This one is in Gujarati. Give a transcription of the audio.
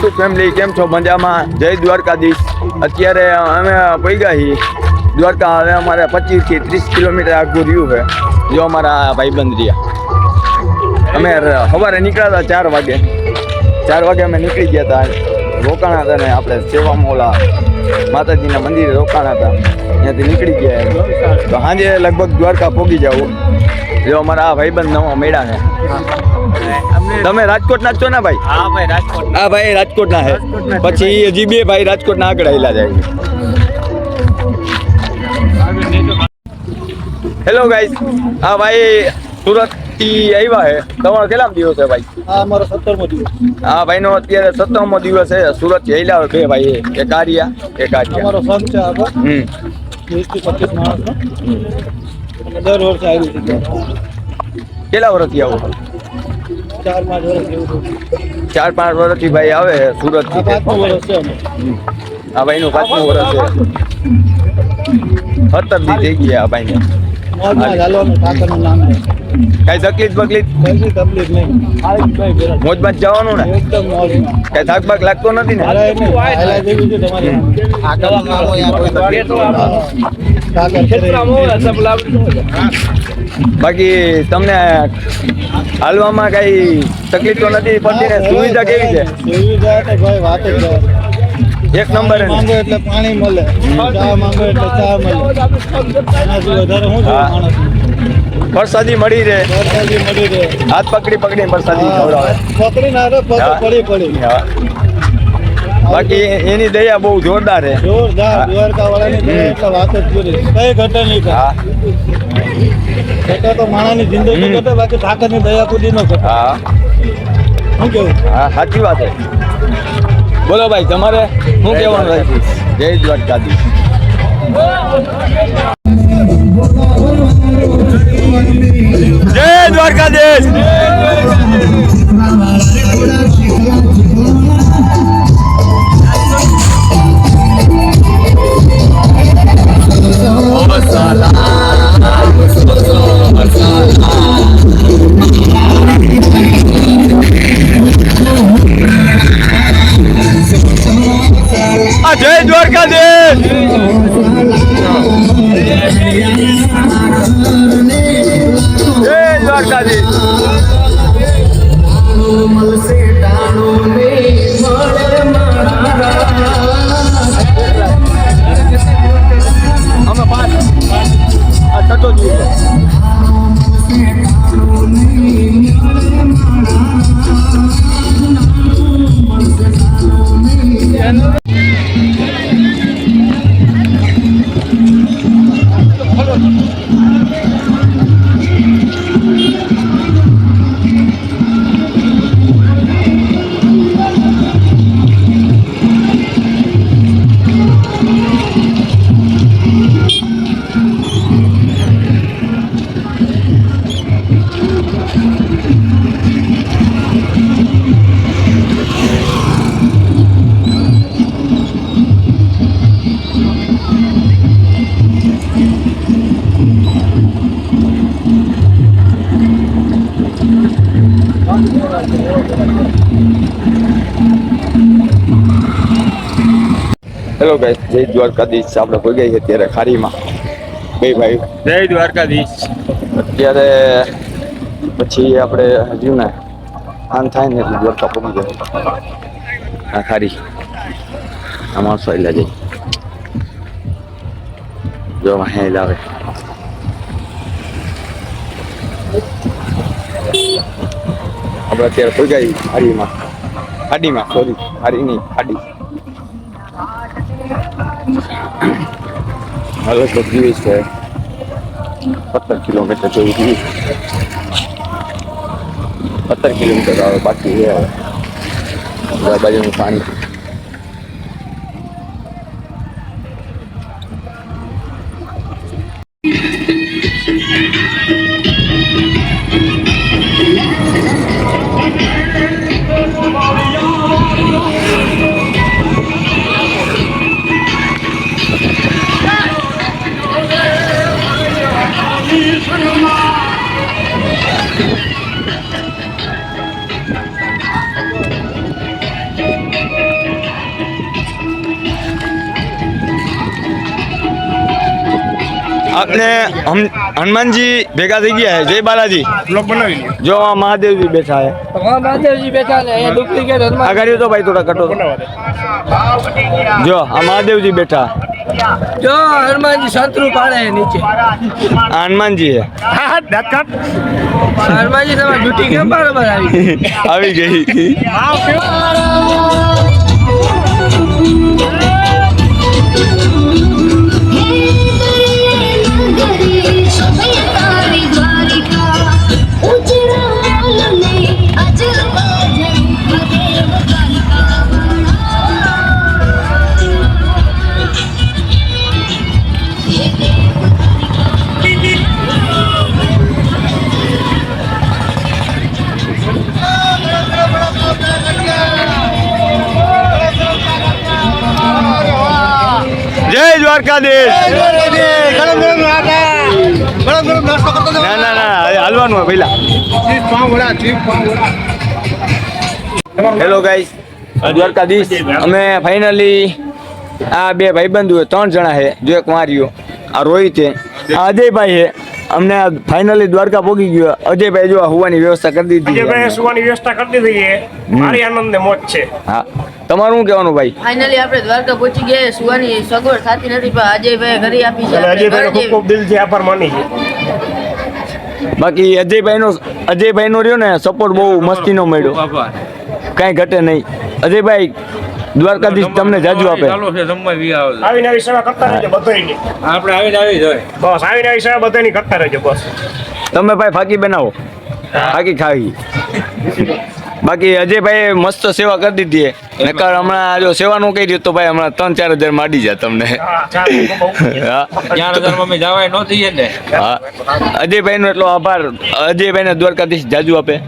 યુટ્યુબ ફેમિલી કેમ છો? મજામાં? જય દ્વારકાધીશ. અત્યારે અમે પૈગા છીએ દ્વારકા. હવે અમારે 25 થી 30 કિલોમીટર આગળ રહ્યું છે. જો અમારા ભાઈબંધ રહ્યા. અમે સવારે નીકળ્યા હતા 4 વાગે. 4 વાગે અમે નીકળી ગયા હતા. રોકાણા હતા ને આપણે સેવામાં ઓલા માતાજીના મંદિરે રોકાણા હતા. ત્યાંથી નીકળી ગયા તો સાંજે લગભગ દ્વારકા પહોંચી જાવ. જો અમારા આ ભાઈબંધ નવા મેળા છે. તમે રાજકોટ ના જ છો ને ભાઈ? હા ભાઈ રાજકોટ. હા ભાઈ રાજકોટ ના છે. પછી હજી 2 ભાઈ રાજકોટ ના આગળ આવેલા જાય. હેલો ગાઈસ, હા ભાઈ સુરત થી આવ્યા છે. તમારો કેટલા દિવસ છે ભાઈ? આ અમારો 17મો દિવસ. હા ભાઈ નો અત્યારે 17મો દિવસ છે. સુરત થી આવેલા 2 ભાઈ, એક આર્યા એક આર્યા. અમારો સંઘ છે આગળ 20 થી 25 માણસનો. અને દર વર્ષે આવી છે. કેટલા વર્ષથી આવો? 4-5 વર્ષ જેવું. 4-5 વર્ષથી ભાઈ આવે સુરત થી. 5મું વર્ષ છે અમે. આ ભાઈ નું 5મું વર્ષ છે. 17 દી થઈ ગયા આ ભાઈ ને. મોજમાં ચાલવાનું ઠાકરનું નામ છે. કઈ તકલીફ બકલીફ? કઈ તકલીફ નહીં. મોજમાં જ જવાનું ને? એકદમ મોજમાં. કઈ થાક બાક લાગતો નથી ને? હાલા એમ હાલા જેવી છે તમારે. બાકી તમને હાલવામાં કઈ તકલીફ તો નથી પડતી ને? સુવિધા કેવી છે? સુવિધા તો ભાઈ વાત જ જાય. એક નંબર. માંગો એટલે પાણી મળે, ચા માંગો એટલે ચા મળે. એનાથી વધારે શું જોઈએ માણસ? પ્રસાદી મળી રહે. પ્રસાદી મળી રહે. હાથ પકડી પ્રસાદી ખવડાવે. પકડી ના પડી. હા. બાકી એની દયા બહુ જોરદાર છે. જોરદાર. દ્વારકા વાળાની દયા એટલે વાત જ પૂરી. કઈ ઘટે નહીં. હા ઘટે તો માણસની જિંદગી ઘટે, બાકી ઠાકરની દયા પૂરી ન ઘટે. હા શું કેવું? હા સાચી વાત છે. બોલો ભાઈ તમારે શું કહેવાનું રાખ્યું? જય દ્વારકાધીશ. જય દ્વારકાધીશ. જય દ્વારકાધીશ. જય દ્વારકાધીશ. અમે 5 આ છઠ્ઠો દિવસ. હેલો ગાઈસ, જય દ્વારકાધીશ. આપણે કોઈ ગઈ અત્યારે ખારીમાં 2 ભાઈ. જય દ્વારકાધીશ. અત્યારે પછી આપણે હજુ ને આન થાય ને એટલે દ્વારકા પહોંચી જાય. આ ખારી આ માણસો એટલે જઈ જો અહીં લાવે. આપણે અત્યારે કોઈ ગઈ ખાડીમાં સોરી ખારી નહીં ખાડી. લગભગ દિવસ છે 17 કિલોમીટર જેવું દિવસ. 17 કિલોમીટર આવે બાકી છે. હવે બાજુનું પાણી. આપણે હનુમાનજી ભેગા થઈ ગયા છે. જય બાલાજી. બ્લોગ બનાવી લ્યો. જો આ મહાદેવજી બેઠા છે. મહાદેવજી બેઠા ને અહીંયા ડુપ્લિકેટ આ ગાડી તો ભાઈ થોડા કટો. જો આ મહાદેવજી બેઠા. જો હનુમાનજી શત્રુ પાડે નીચે. આ હનુમાનજી છે. હા દાંત કાઢ. હનુમાનજી તમારી ડ્યુટી કેમ બરાબર આવી આવી ગઈ. જય દ્વારકાધીશ. ગરમ ગરમ નાસ્તો કરતો જાઓ. ના ના ના હવે હાલવાનું હોય પહેલા. ચીઝ પાવડા, ચીઝ પાવડા. Hello guys, Dwarkadhish. અમે ફાઇનલી આ બે ભાઈબંધો 3 જણા છે. જો એક માર્યો, આ રોહિત છે, આ અજયભાઈ છે. અમને ફાઇનલી દ્વારકા પહોંચી ગયો. અજયભાઈ જો હોવાની વ્યવસ્થા કરી દીધી અજયભાઈ છે. સુવાની વ્યવસ્થા કરી દીધી છે. મારી આનંદ ને મોજ છે. હા, તમારું શું કહેવાનું ભાઈ? ફાઇનલી આપણે દ્વારકા પહોંચી ગયા. સુવાની સગવડ થતી નથી પણ અજયભાઈ ઘરે આપી છે. અને આપણે અજયભાઈ ઘરે ખૂબ ખૂબ દિલથી આભાર માની છે. બાકી અજયભાઈનો રહ્યો ને સપોર્ટ બહુ મસ્તીનો મળ્યો, કાંઈ ઘટે નહીં. અજયભાઈ દ્વારકાધીશ તમને જાજુ આપે. આવીને આવી સેવા કરતા રહેજો બધાયની. આપણે આવીને આવી જોઈએ. બસ આવીને આવી સેવા બધાયની કરતા રહેજો બસ. તમે ભાઈ ફાકી બનાવો, ફાકી ખાવી. બાકી અજયભાઈ મસ્ત સેવા કરી દીધી છે. નકર હમણાં જો સેવા નું કહી તો ભાઈ હમણાં 3-4 હજાર માંડી જાય તમને. હા ચાલો બહુ હા 4,000 માં જવાય ન થઈએ ને. હા, અજયભાઈનો એટલો આભાર. અજયભાઈને દ્વારકાધીશ જાજુ આપે.